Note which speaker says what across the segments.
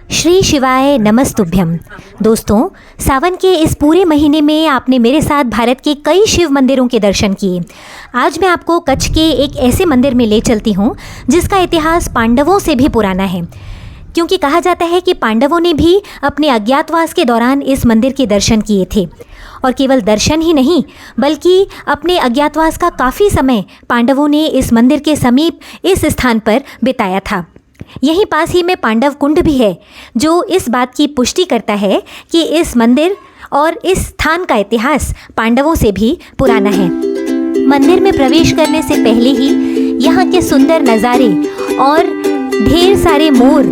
Speaker 1: श्री शिवाय नमस्तुभ्यम। दोस्तों, सावन के इस पूरे महीने में आपने मेरे साथ भारत के कई शिव मंदिरों के दर्शन किए। आज मैं आपको कच्छ के एक ऐसे मंदिर में ले चलती हूँ जिसका इतिहास पांडवों से भी पुराना है, क्योंकि कहा जाता है कि पांडवों ने भी अपने अज्ञातवास के दौरान इस मंदिर के दर्शन किए थे। और केवल दर्शन ही नहीं, बल्कि अपने अज्ञातवास का काफ़ी समय पांडवों ने इस मंदिर के समीप इस स्थान पर बिताया था। यहीं पास ही में पांडव कुंड भी है, जो इस बात की पुष्टि करता है कि इस मंदिर और इस स्थान का इतिहास पांडवों से भी पुराना है। मंदिर में प्रवेश करने से पहले ही यहाँ के सुंदर नज़ारे और ढेर सारे मोर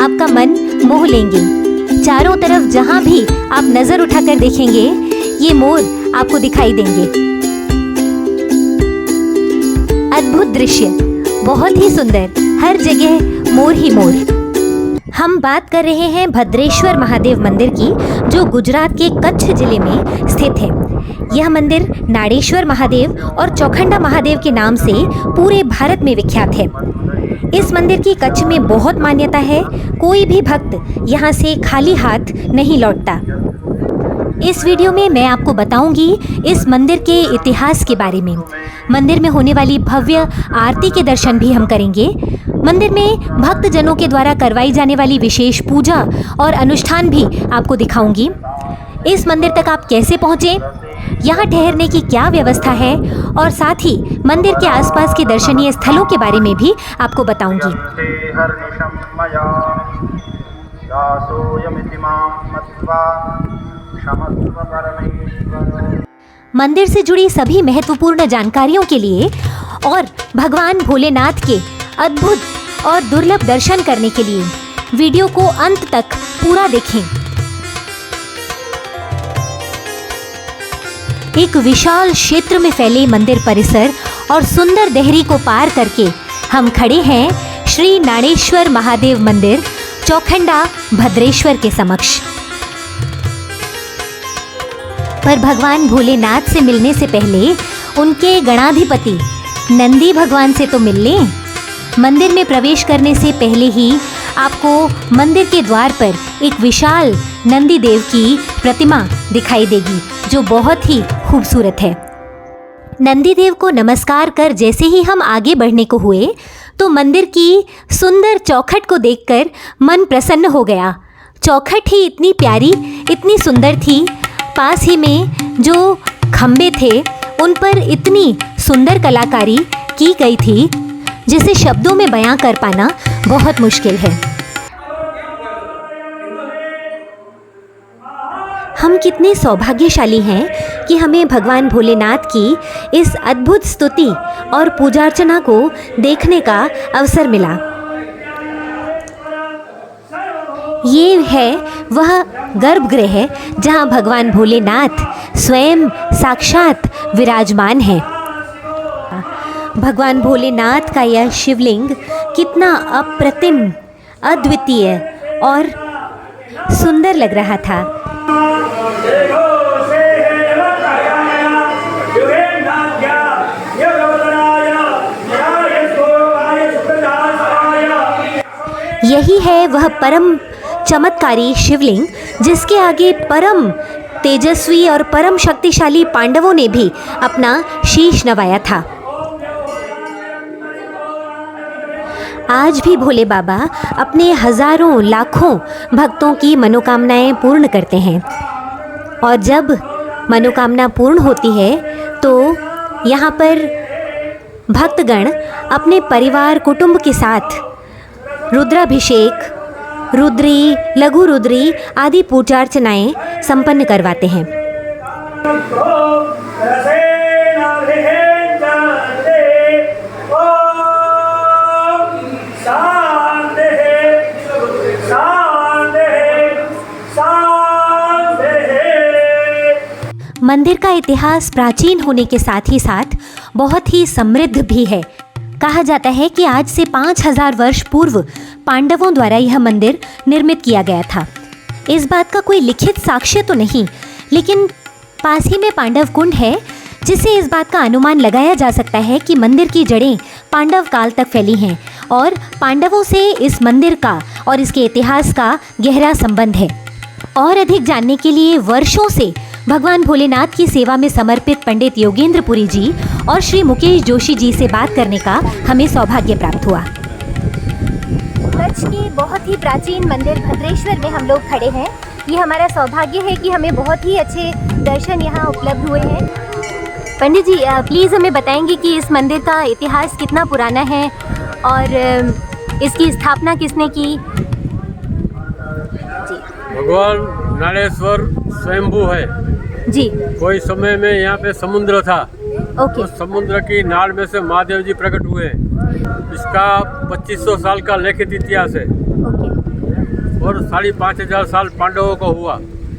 Speaker 1: आपका मन मोह लेंगे। चारों तरफ जहाँ भी आप नज़र उठाकर देखेंगे, ये मोर आपको दिखाई देंगे। अद्भुत दृश्य, बहुत ही सुंदर, हर जगह मोर ही मोर। हम बात कर रहे हैं भद्रेश्वर महादेव मंदिर की, जो गुजरात के कच्छ जिले में स्थित है। यह मंदिर नाड़ेश्वर महादेव और चौखंडा महादेव के नाम से पूरे भारत में विख्यात है। इस मंदिर की कच्छ में बहुत मान्यता है। कोई भी भक्त यहाँ से खाली हाथ नहीं लौटता। इस वीडियो में मैं आपको बताऊंगी इस मंदिर के इतिहास के बारे में। मंदिर में होने वाली भव्य आरती के दर्शन भी हम करेंगे। मंदिर में भक्तजनों के द्वारा करवाई जाने वाली विशेष पूजा और अनुष्ठान भी आपको दिखाऊंगी। इस मंदिर तक आप कैसे पहुँचे, यहाँ ठहरने की क्या व्यवस्था है, और साथ ही मंदिर के आसपास के दर्शनीय स्थलों के बारे में भी आपको बताऊंगी। मंदिर से जुड़ी सभी महत्वपूर्ण जानकारियों के लिए और भगवान भोलेनाथ के अद्भुत और दुर्लभ दर्शन करने के लिए वीडियो को अंत तक पूरा देखें। एक विशाल क्षेत्र में फैले मंदिर परिसर और सुंदर देहरी को पार करके हम खड़े हैं श्री नाड़ेश्वर महादेव मंदिर चौखंडा भद्रेश्वर के समक्ष। पर भगवान भोलेनाथ से मिलने से पहले उनके गणाधिपति नंदी भगवान से तो मिल लें। मंदिर में प्रवेश करने से पहले ही आपको मंदिर के द्वार पर एक विशाल नंदी देव की प्रतिमा दिखाई देगी, जो बहुत ही खूबसूरत है। नंदी देव को नमस्कार कर जैसे ही हम आगे बढ़ने को हुए, तो मंदिर की सुंदर चौखट को देखकर मन प्रसन्न हो गया। चौखट ही इतनी प्यारी, इतनी सुंदर थी। पास ही में जो खम्भे थे, उन पर इतनी सुंदर कलाकारी की गई थी जिसे शब्दों में बयां कर पाना बहुत मुश्किल है। हम कितने सौभाग्यशाली हैं कि हमें भगवान भोलेनाथ की इस अद्भुत स्तुति और पूजा अर्चना को देखने का अवसर मिला। ये है वह गर्भगृह है जहाँ भगवान भोलेनाथ स्वयं साक्षात विराजमान है। भगवान भोलेनाथ का यह शिवलिंग कितना अप्रतिम, अद्वितीय और सुंदर लग रहा था। यही है वह परम चमत्कारी शिवलिंग जिसके आगे परम तेजस्वी और परम शक्तिशाली पांडवों ने भी अपना शीश नवाया था। आज भी भोले बाबा अपने हजारों लाखों भक्तों की मनोकामनाएं पूर्ण करते हैं, और जब मनोकामना पूर्ण होती है तो यहाँ पर भक्तगण अपने परिवार कुटुंब के साथ रुद्राभिषेक, रुद्री, लघु रुद्री आदि पूजा अर्चनाएं संपन्न करवाते हैं। मंदिर का इतिहास प्राचीन होने के साथ ही साथ बहुत ही समृद्ध भी है। कहा जाता है कि आज से 5000 वर्ष पूर्व पांडवों द्वारा यह मंदिर निर्मित किया गया था। इस बात का कोई लिखित साक्ष्य तो नहीं, लेकिन पास ही में पांडव कुंड है, जिससे इस बात का अनुमान लगाया जा सकता है कि मंदिर की जड़ें पांडव काल तक फैली हैं और पांडवों से इस मंदिर का और इसके इतिहास का गहरा संबंध है। और अधिक जानने के लिए वर्षों से भगवान भोलेनाथ की सेवा में समर्पित पंडित योगेंद्र पुरी जी और श्री मुकेश जोशी जी से बात करने का हमें सौभाग्य प्राप्त हुआ। कच्छ के बहुत ही प्राचीन मंदिर भद्रेश्वर में हम लोग खड़े हैं। ये हमारा सौभाग्य है कि हमें बहुत ही अच्छे दर्शन यहाँ उपलब्ध हुए हैं। पंडित जी प्लीज़ हमें बताएंगे कि इस मंदिर का इतिहास कितना पुराना है और इसकी स्थापना किसने की? जी।
Speaker 2: भगवान नारेश्वर स्वयंभू है
Speaker 1: जी।
Speaker 2: कोई समय में यहाँ पे समुद्र था।
Speaker 1: ओके।
Speaker 2: उस समुद्र की नाड़ में से महादेव जी प्रकट हुए। इसका 2500 साल का लिखित इतिहास है।
Speaker 1: ओके।
Speaker 2: और 5,500 साल पांडवों को हुआ,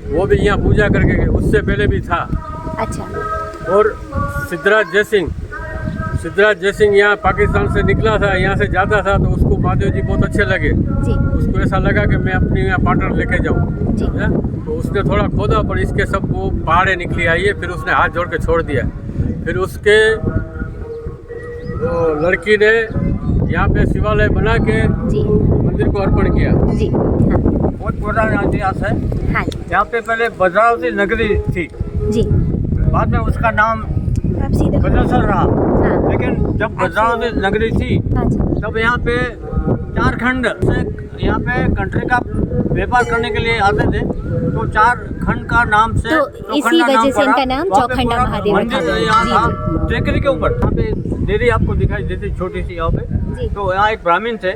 Speaker 2: वो भी यहाँ पूजा करके गए। उससे पहले भी था।
Speaker 1: अच्छा।
Speaker 2: और सिद्धराज जयसिंह यहाँ पाकिस्तान से निकला था, यहाँ से जाता था, तो उसको महादेव जी बहुत अच्छे लगे
Speaker 1: जी।
Speaker 2: उसको ऐसा लगा कि मैं अपनी यहाँ पार्टनर लेके जाऊँ। तो उसने थोड़ा खोदा, पर इसके सब वो पहाड़े निकली आई है। फिर उसने हाथ जोड़ के छोड़ दिया। फिर उसके लड़की ने यहाँ पे शिवालय बना के
Speaker 1: जी
Speaker 2: मंदिर को अर्पण किया।
Speaker 1: जी। हाँ।
Speaker 2: बहुत पुराना इतिहास है।
Speaker 1: हाँ।
Speaker 2: यहाँ पे पहले भद्रावती नगरी थी
Speaker 1: जी।
Speaker 2: बाद में उसका नाम भद्रेश्वर रहा।
Speaker 1: हाँ।
Speaker 2: लेकिन जब भद्रावती नगरी थी तब यहाँ पे 4 खंड से यहाँ पे कंट्री का व्यापार करने के लिए आते थे, तो 4 खंड का नाम से
Speaker 1: तो इसी वजह से इनका नाम चौखंडा महादेव
Speaker 2: मंदिर यहाँ था। टेकरी के ऊपर यहाँ पे देरी आपको दिखाई देती छोटी सी यहाँ पे। तो यहाँ एक ब्राह्मण थे,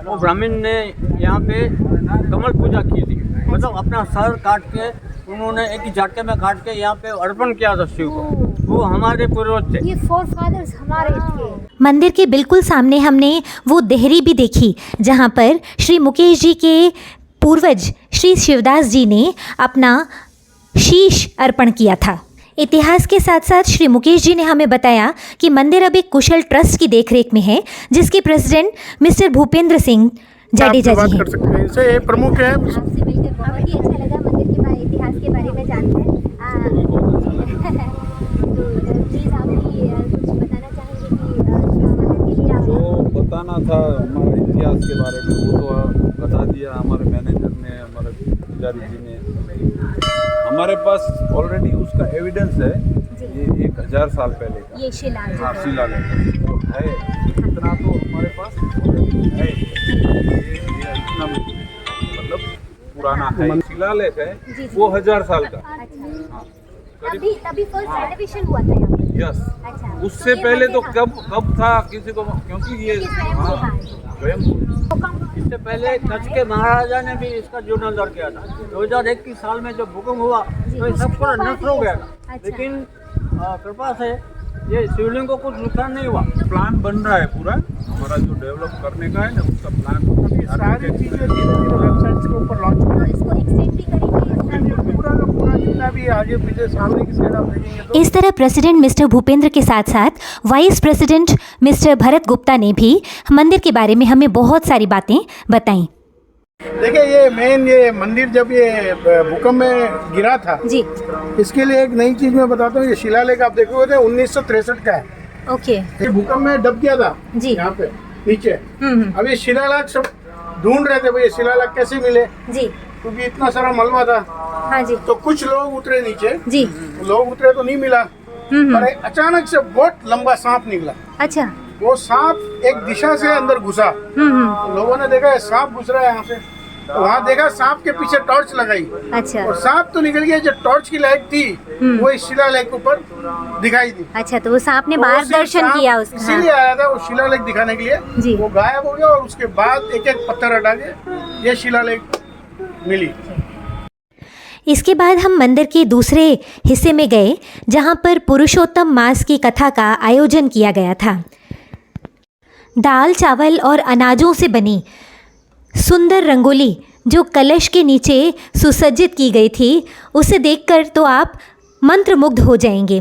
Speaker 2: वो ब्राह्मण ने यहाँ पे कमल पूजा की थी। मतलब अपना सर काट के उन्होंने एक ही झटके में काट के यहाँ पे अर्पण किया था शिव को। वो हमारे पूर्वज थे।
Speaker 3: ये फोरफादर्स हमारे थे।
Speaker 1: मंदिर के बिल्कुल सामने हमने वो देहरी भी देखी जहाँ पर श्री मुकेश जी के पूर्वज श्री शिवदास जी ने अपना शीश अर्पण किया था। इतिहास के साथ साथ श्री मुकेश जी ने हमें बताया कि मंदिर अब एक कुशल ट्रस्ट की देखरेख में है, जिसके प्रेसिडेंट मिस्टर भूपेंद्र सिंह जडेजा जी हैं।
Speaker 4: इनसे ये प्रमुख है।
Speaker 3: आपसे मिलकर बहुत ही अच्छा लगा। मंदिर के इतिहास के बारे में जानते हैं। तो प्लीज़ आप भी कुछ बताना चाहेंगे कि इस मंदिर के लिए आप
Speaker 5: जो बताना था हमारे इतिहास के बारे में वो तो बता दिया हमारे मैनेजर ने, हमारे पुजारी जी ने। हमारे पास ऑलरेडी उसका एविडेंस है। ये 1000 साल पहले का
Speaker 3: ये शिलालेख
Speaker 5: हाँ शिलालेख है। इतना तो हमारे पास है। ये इतना मतलब पुराना है शिलालेख है। वो 1000 साल का। हाँ
Speaker 3: तभी फर्स्ट रेनोवेशन हुआ था यहाँ पे।
Speaker 5: यस।
Speaker 3: अच्छा।
Speaker 5: उससे पहले तो कब था किसी को, क्योंकि ये स्वयं
Speaker 2: इससे पहले कच्छ के महाराजा ने भी इसका जीर्णोद्धार किया था। 2001 की साल में जब भूकंप हुआ तो ये सब पूरा नष्ट हो गया था। लेकिन कृपा से ये शिवलिंग को कुछ नुकसान नहीं हुआ।
Speaker 5: प्लान बन रहा है पूरा हमारा जो डेवलप करने का है ना, उसका प्लान
Speaker 4: सारी चीजें धीरे-धीरे वेबसाइट्स के ऊपर लॉन्च
Speaker 3: तो इसको एक्सटेंड भी करेंगे।
Speaker 4: पूरा जितना भी आगे पीछे सामने की साइड आप देखेंगे तो
Speaker 1: इस तरह प्रेसिडेंट मिस्टर भूपेंद्र के साथ साथ vice president mister Bharat Gupta ने भी मंदिर के बारे में हमें बहुत सारी बातें बताई।
Speaker 4: देखिए ये मंदिर जब ये भूकंप में गिरा था
Speaker 1: जी।
Speaker 4: इसके लिए एक नई चीज मैं बताता हूँ। ये शिलालेख आप देखोगे तो 1963 का है।
Speaker 1: ओके।
Speaker 4: ये भूकंप में दब गया था
Speaker 1: जी।
Speaker 4: यहाँ पे नीचे। अब ये शिलालेख सब ढूंढ रहे थे भाई ये शिलालेख कैसे मिले,
Speaker 1: जी।
Speaker 4: क्योंकि इतना सारा मलबा था।
Speaker 1: हाँ जी।
Speaker 4: तो कुछ लोग उतरे नीचे।
Speaker 1: जी।
Speaker 4: लोग उतरे तो नहीं मिला, पर अचानक से बहुत लंबा सांप निकला।
Speaker 1: अच्छा।
Speaker 4: वो सांप एक दिशा से अंदर घुसा। लोगों ने देखा सांप घुस रहा है यहाँ से, तो वहाँ देखा सांप के पीछे टॉर्च लगाई।
Speaker 1: अच्छा।
Speaker 4: और सांप तो निकल गया, जो टॉर्च की लाइट थी वो इस शिलालेख के ऊपर दिखाई दी।
Speaker 1: अच्छा, तो वो सांप ने
Speaker 4: तो
Speaker 1: बाहर
Speaker 4: वो सिर्फ
Speaker 1: दर्शन
Speaker 4: सांप
Speaker 1: किया उसका।
Speaker 4: इसीलिए आया था वो शिलालेख दिखाने के लिए।
Speaker 1: जी।
Speaker 4: वो गायब हो गया और उसके बाद एक एक पत्थर हटा के ये शिलालेख मिली।
Speaker 1: इसके बाद हम मंदिर के दूसरे हिस्से में गए जहाँ पर पुरुषोत्तम मास की कथा का आयोजन किया गया था। दाल चावल और अनाजों से बनी सुंदर रंगोली जो कलश के नीचे सुसज्जित की गई थी, उसे देखकर तो आप मंत्रमुग्ध हो जाएंगे।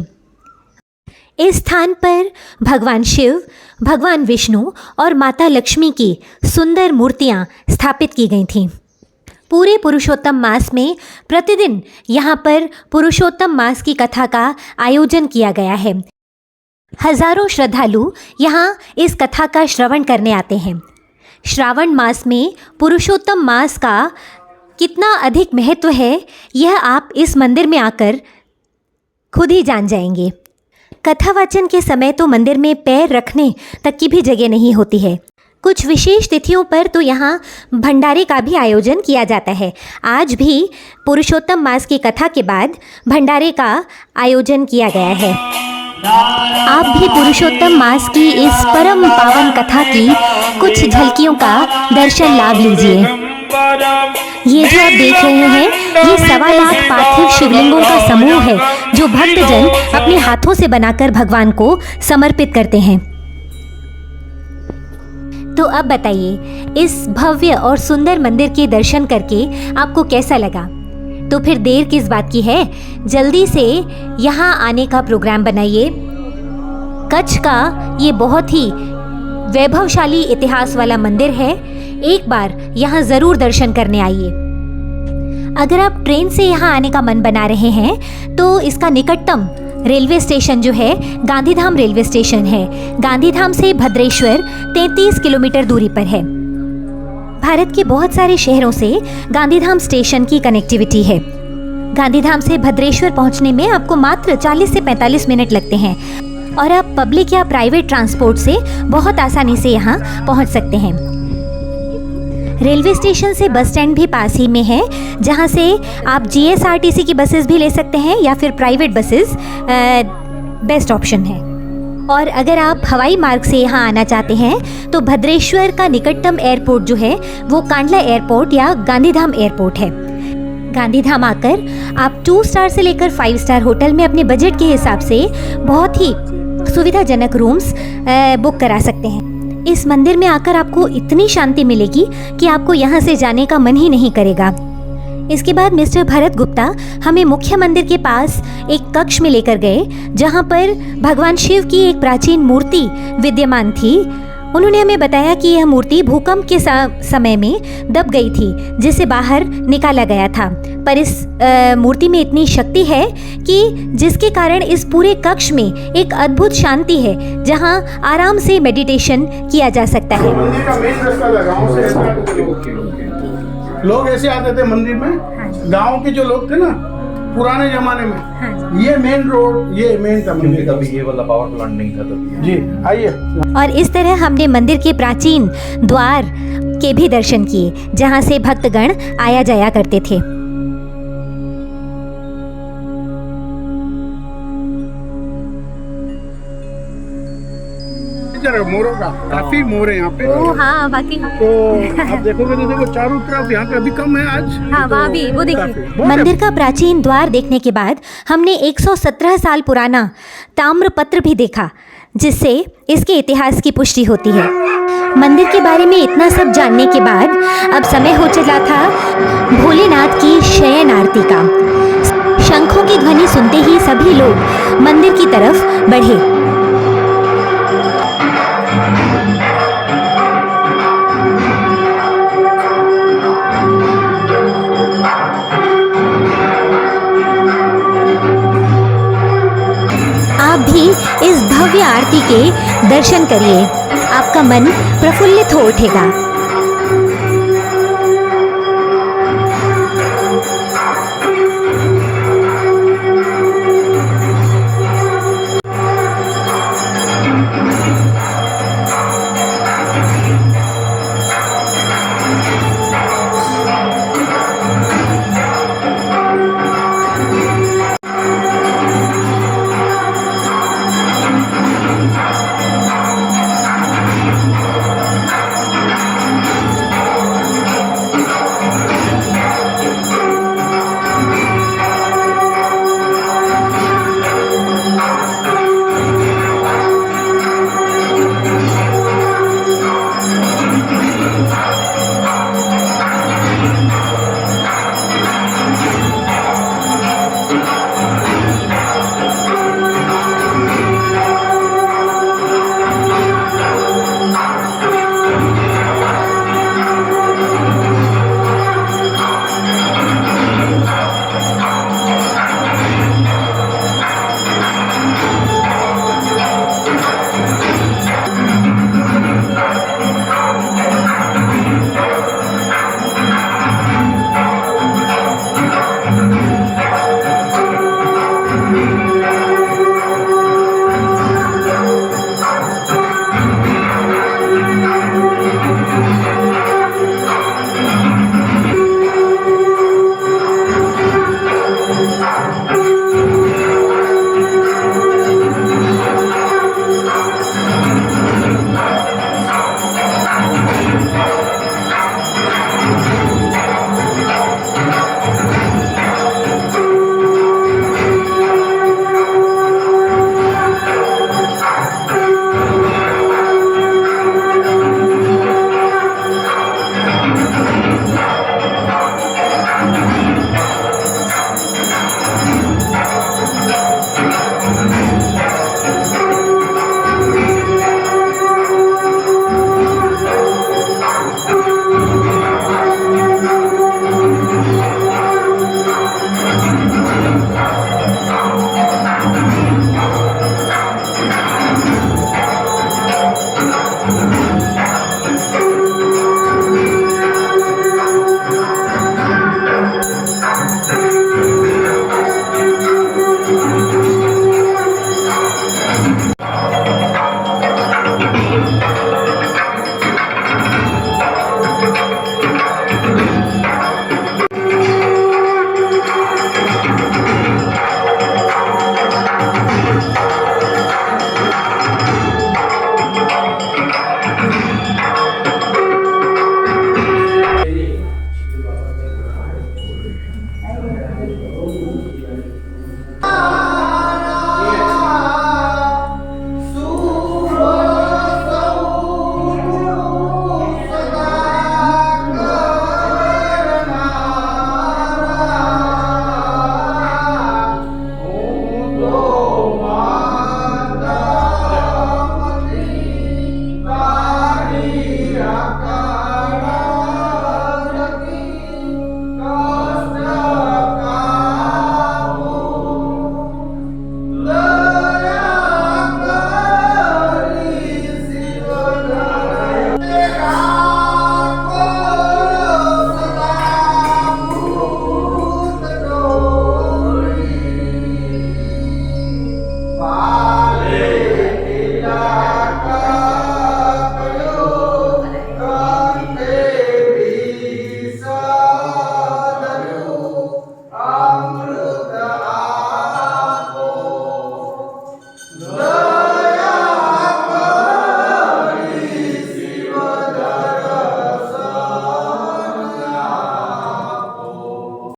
Speaker 1: इस स्थान पर भगवान शिव, भगवान विष्णु और माता लक्ष्मी की सुंदर मूर्तियां स्थापित की गई थीं। पूरे पुरुषोत्तम मास में प्रतिदिन यहाँ पर पुरुषोत्तम मास की कथा का आयोजन किया गया है। हजारों श्रद्धालु यहाँ इस कथा का श्रवण करने आते हैं। श्रावण मास में पुरुषोत्तम मास का कितना अधिक महत्व है, यह आप इस मंदिर में आकर खुद ही जान जाएंगे। कथा वाचन के समय तो मंदिर में पैर रखने तक की भी जगह नहीं होती है। कुछ विशेष तिथियों पर तो यहाँ भंडारे का भी आयोजन किया जाता है। आज भी पुरुषोत्तम मास की कथा के बाद भंडारे का आयोजन किया गया है। आप भी पुरुषोत्तम मास की इस परम पावन कथा की कुछ झलकियों का दर्शन लाभ लीजिए। ये जो आप देख रहे हैं, ये 1.25 लाख पार्थिव शिवलिंगों का समूह है जो भक्तजन अपने हाथों से बनाकर भगवान को समर्पित करते हैं। तो अब बताइए, इस भव्य और सुंदर मंदिर के दर्शन करके आपको कैसा लगा? तो फिर देर किस बात की है, जल्दी से यहाँ आने का प्रोग्राम बनाइए। कच्छ का ये बहुत ही वैभवशाली इतिहास वाला मंदिर है। एक बार यहाँ ज़रूर दर्शन करने आइए। अगर आप ट्रेन से यहाँ आने का मन बना रहे हैं तो इसका निकटतम रेलवे स्टेशन जो है गांधीधाम रेलवे स्टेशन है। गांधीधाम से भद्रेश्वर 33 किलोमीटर दूरी पर है। भारत के बहुत सारे शहरों से गांधीधाम स्टेशन की कनेक्टिविटी है। गांधीधाम से भद्रेश्वर पहुंचने में आपको मात्र 40 से 45 मिनट लगते हैं और आप पब्लिक या प्राइवेट ट्रांसपोर्ट से बहुत आसानी से यहाँ पहुंच सकते हैं। रेलवे स्टेशन से बस स्टैंड भी पास ही में है, जहाँ से आप GSRTC की बसेस भी ले सकते हैं या फिर प्राइवेट बसेस बेस्ट ऑप्शन है। और अगर आप हवाई मार्ग से यहाँ आना चाहते हैं तो भद्रेश्वर का निकटतम एयरपोर्ट जो है वो कांडला एयरपोर्ट या गांधीधाम एयरपोर्ट है। गांधीधाम आकर आप 2 स्टार से लेकर 5 स्टार होटल में अपने बजट के हिसाब से बहुत ही सुविधाजनक रूम्स बुक करा सकते हैं। इस मंदिर में आकर आपको इतनी शांति मिलेगी कि आपको यहाँ से जाने का मन ही नहीं करेगा। इसके बाद मिस्टर भरत गुप्ता हमें मुख्य मंदिर के पास एक कक्ष में लेकर गए, जहाँ पर भगवान शिव की एक प्राचीन मूर्ति विद्यमान थी। उन्होंने हमें बताया कि यह मूर्ति भूकंप के समय में दब गई थी, जिसे बाहर निकाला गया था। पर इस मूर्ति में इतनी शक्ति है कि जिसके कारण इस पूरे कक्ष में एक अद्भुत शांति है, जहां आराम से मेडिटेशन किया जा सकता है।
Speaker 4: मंदिर का मेन रास्ता था, गाँव से लोग ऐसे आते थे मंदिर में। गाँव के जो लोग थे ना पुराने जमाने में, ये मेन रोड, ये मेन था मंदिर।
Speaker 5: तभी ये वाला पावर प्लांट नहीं था तभी।
Speaker 4: जी आइए।
Speaker 1: और इस तरह हमने मंदिर के प्राचीन द्वार के भी दर्शन किए, जहां से भक्तगण आया जाया करते थे।
Speaker 4: मोरों का काफी मोर है यहाँ पे।
Speaker 1: हाँ, बाकी
Speaker 4: तो आप देखोगे तो देखो चारों तरफ, यहाँ पे अभी कम है आज।
Speaker 1: हाँ, वहाँ भी वो देखिए। मंदिर का प्राचीन द्वार देखने के बाद हमने 117 साल पुराना ताम्रपत्र भी देखा, जिससे इसके इतिहास की पुष्टि होती है। मंदिर के बारे में इतना सब जानने के बाद अब समय हो चला था भोलेनाथ की शयन आरती का। शंखों की ध्वनि सुनते ही सभी लोग मंदिर की तरफ बढ़े। आप भी इस भव्य आरती के दर्शन करिए, आपका मन प्रफुल्लित हो उठेगा।